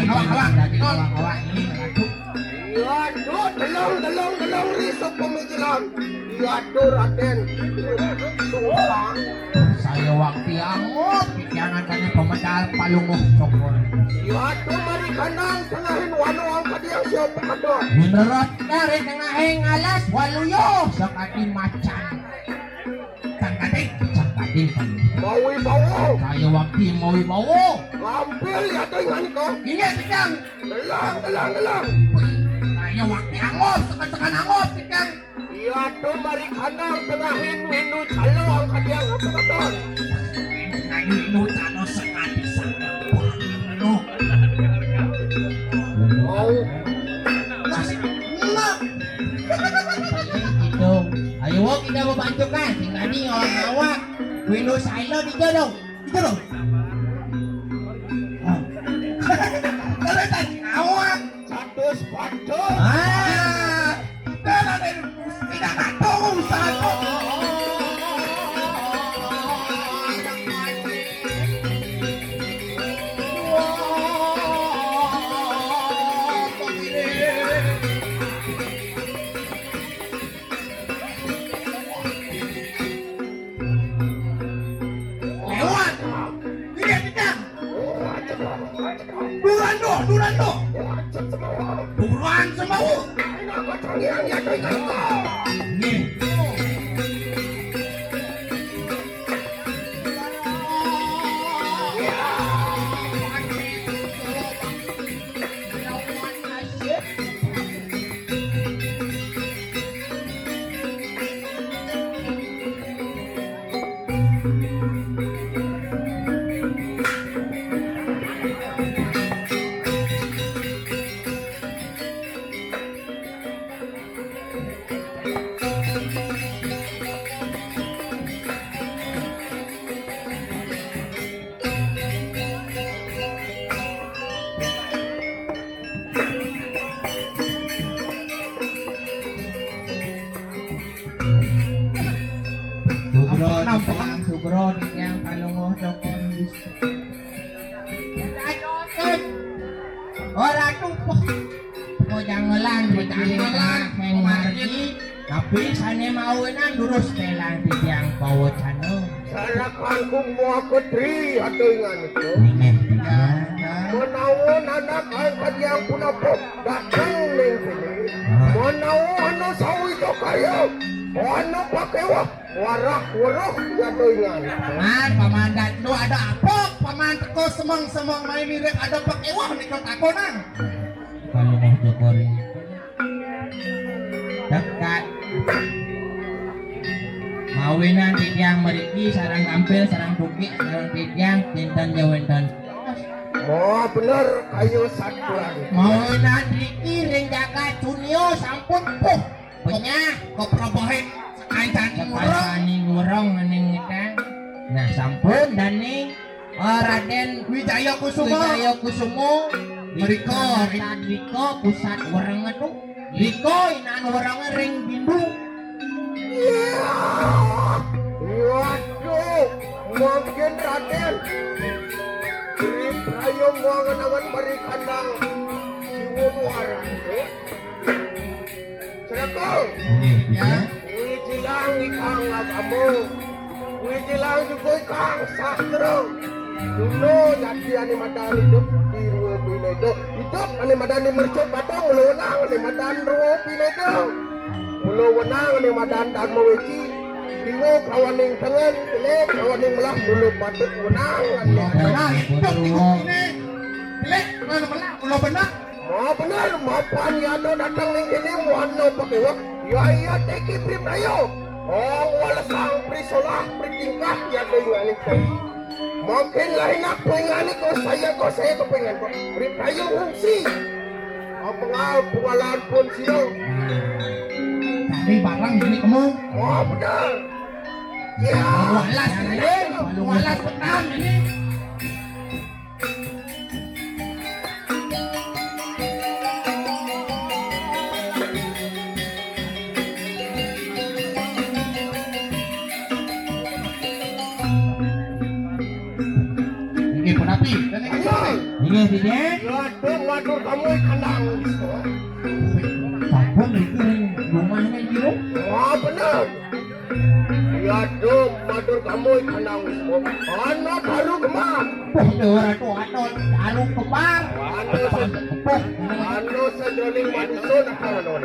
Awak ini mengatuk. Waduh, delong risuk pemikiran. Waduh, Raden. Susah. Saya waktu angot, jangan tanya pemedal palunguh cokor. Waduh, mari kanang tengahin wano ang kadiang siapa kadon. Menurut dari tengahing alas waluyo sakati macan. Sangkating kan. Bawi bawo. Saya waktu mau bawa. Ambil ya dengan kau. Ini sedang. Delang. Saya waktu angot, tekan angot sedang. Waduh, mari kanang tengahin menu calo ang kadiang apa kadon. Ini tano sekali sana. Mau. Itu. Ayo kita membantu kan. Tinggal ni orang awak. Windows Silo di dong. Itu dong. Kalau tadi awak Satu sepatu. Tidak tahu satu. Lewat. Ini tidak. Durando. Buruan semau. Ini. Sugro yang kalungo cokon bisa. Orang tuh mau jangan main margi tapi sana maunan durus telang tiang bawa channel. Salakan kung mua kutri ato ingan ito. Manawon anak ang kanyang punapot datang ng sini. Manawon ano sawi ko kayo. O ano pakiwak. Warak ato ingan ito. Pamandan do ada apok pamandan ko semang may mirip ada pakiwak ni kau tako nang. Kalau mau jokori. Dekat. Mawinan tiang meriki sarang kampil sarang bukit sarang tiang tintan jawentan. Oh bener kayu satuan. Mawinan riki ring jaga cunio sampun puh. Punya koprobohe sekali ngurong ning kita. Nah sampun dan ning Raden Wijaya Kusumo Riko pusat orang itu Riko inan orang ring bindu. Waduh, mungkin Raden Rayong wangan-wangan berikan lang siwunuaran itu. Serako, Ya. wijilang ikang agamu, wijilang juga ikang sastro. Dulu jadi ani madani hidup di ruo pinedo, hidup ani madani mercot batang ulunang ani madan ruo pinedo. Ulo wenang ani madan dan maweci. Bingung kawaning tangan, pilih kawaning melah dulu patut wenang ani. Nah, itu ini. Pilih mana benar, kalau benar. Mau benar, mau paniado datang ning ini wano pakai wak. Ya teki priprayo. Oh, walasang prisolah pritingkah ya dengan itu. Mungkin lain aku ingani ko saya ko pengen ko. Priprayo fungsi. Apa ngau pengalan pun sino. Tapi barang ini kamu. Oh, benar. Ya, Walas petang ini. Ini penapi, dan ini Ingat tidak? Ladung matur kamu kandang. Sampun itu rumahnya gitu. Wah benar. Ladung matur kamu kandang. Anak baru kemar. Bener tuh anu kemar. Anu sejroning manusia nakaranon.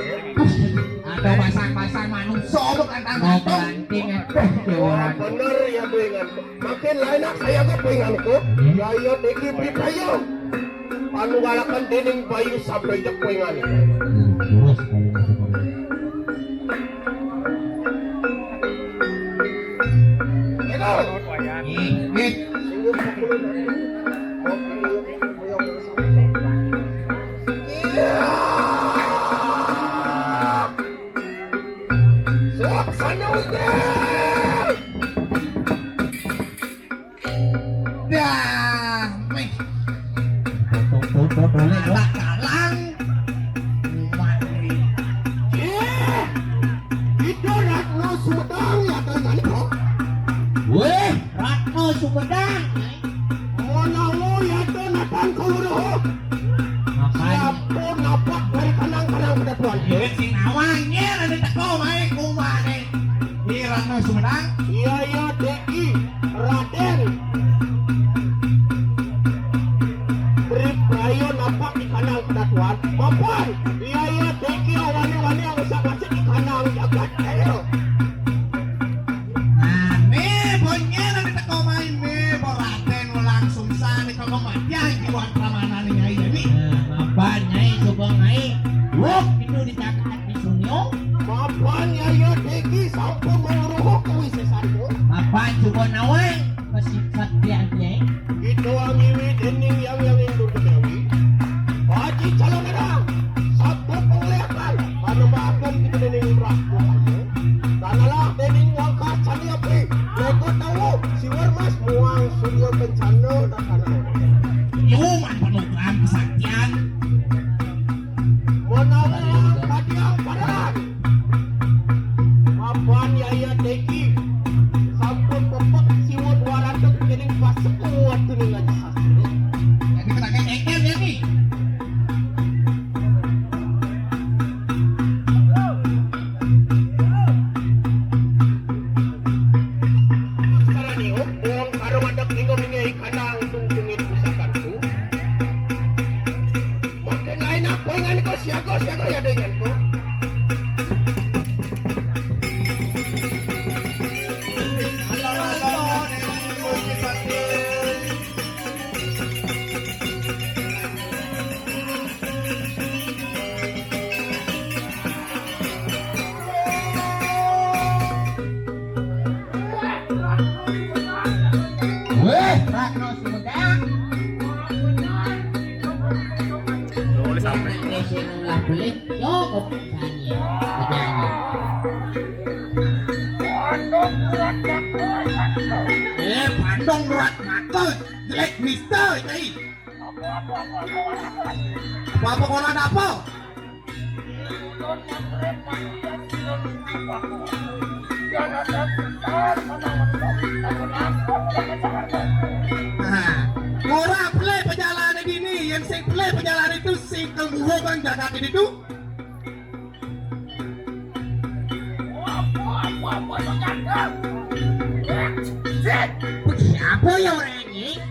Ada pasang-pasang manusia bukan mau kelanting Wah bener ya pengen. Makin lain saya ke penganku. Ya ya deki pripayo. Anu galakan dening bayu sampai jek pengan. Terus kalau masuk Eko. Ingat. Singgung pakulu nanti. Mau pilih Suap sana udah. Dah, meh. Boleh dong. Tak kalang. Mati. Itu Ratno Sumedang ya dengan kok. Weh, Ratno Sumedang. Mau ya Nathan Kauruh. Makanya Siapa napak dari kanang-kanang ke depan. Iya si nawangnya nanti teko main kumane. Di Ratno Sumedang. Iya ya Deki Raden. Priprayo napak di kanang ke depan. Bapak, iya ya Deki awani-wani yang usah masih di kanang jagat ayo. Nah, me bonnya nanti teko main me boraten langsung sana kalau matian jiwa pramanan nyai jadi. Mapan nyai coba nyai. Wok itu dicakap di sunyo. Bapak ya Deki sampai menguruh ke wisesanmu. Mapan coba nawang kesifat dia nyai. Itu ang iwit ending yang indur ke Dewi. Haji calon erang. Satu penglihakan. Pada maafkan kita dening rakyat kamu. Tanalah dening wangka cani api. Mereka tahu si Wermas muang suryo bencana dan tanah. Yuman penuturan kesaktian. Menawang kadiang padaran. Apaan ya Deki. Sampun pepek siwon waradok dening pasekuat dening aja sasri. Jadi kita kayak engkel ya nih. Sekarang ni, orang karo madak tinggal mengai kanang tungtungin pusakanku. Makin lain apa dengan kau siaga ya denganku. Weh, Ratno Sumedang. Tulis apa? Indonesia nang boleh. Yo kok nyanyi. Nyanyi. Bandung berat mata jelek mister nyai. Apa kola apa? Orang play perjalanan ini, yang sing play perjalanan itu sing keluar kan jaga itu. Siapa ya orang ini?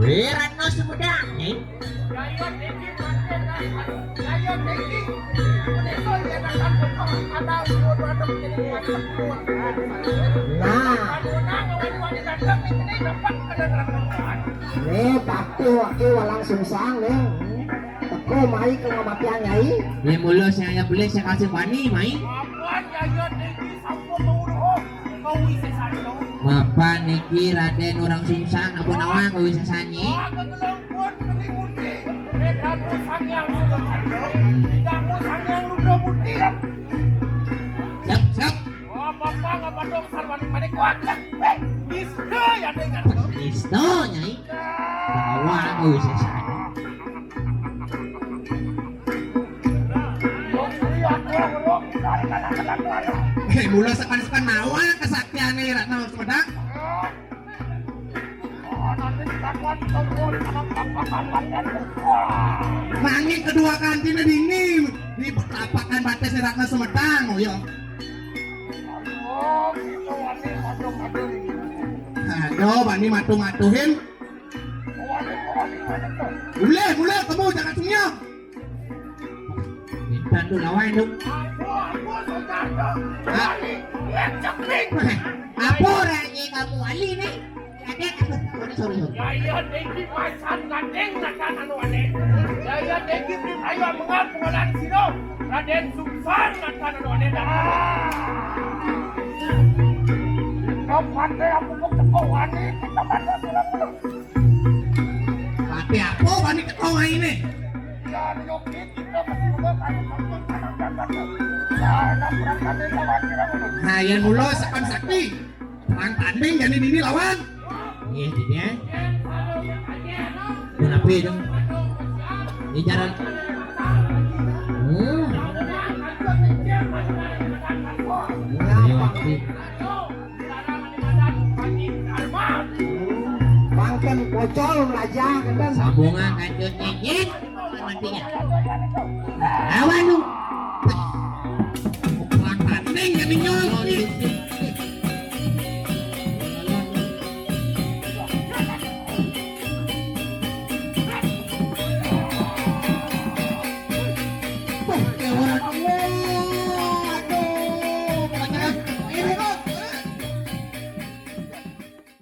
Weh, Ratno Sumedang nih. Nah, Waktu walang sungsang nih. Teko mai ke ngamatian nyai. ini mulu saya beli saya kasih wani, mai. Bapak niki Raden orang sungsang apa nawang kau bisa sanyi? Siap, siap. Isto nyai. Bawa kau bisa sanyi. Mula sepan-sepan nawa kesaktian nih Ratno Sumedang. Nanging kedua kantin dingin di tapakan batas serakna Sumedang oh ya. Aduh, bani matu-matuhin. Mulai, kamu jangan senyum. Minta tuh lawan tuh. Apa orangnya kamu Ali nih? Ada sorry. Yaya dengki pasan gandeng nakan anu ane. Yaya dengki prim ayo mengal pengolan sino. Raden Sungsan nakan anu ane dah. Kau pandai aku teko wani kita pandai dalam dulu. Tapi apa bani ketong ini? Ya yoki kita mesti kayu kampung kanan kanan. Sana perangkat lawan kira dulu. Nah, yang mula sepan sakti. Perang tanding jadi ini lawan. Iya, jadi ya. Kenapa dong? Ini jalan. Bangken pocol aja kan. Sambungan kanjut nyenyet. Mantinya. Lawan lu. Perang tanding jadi nyol.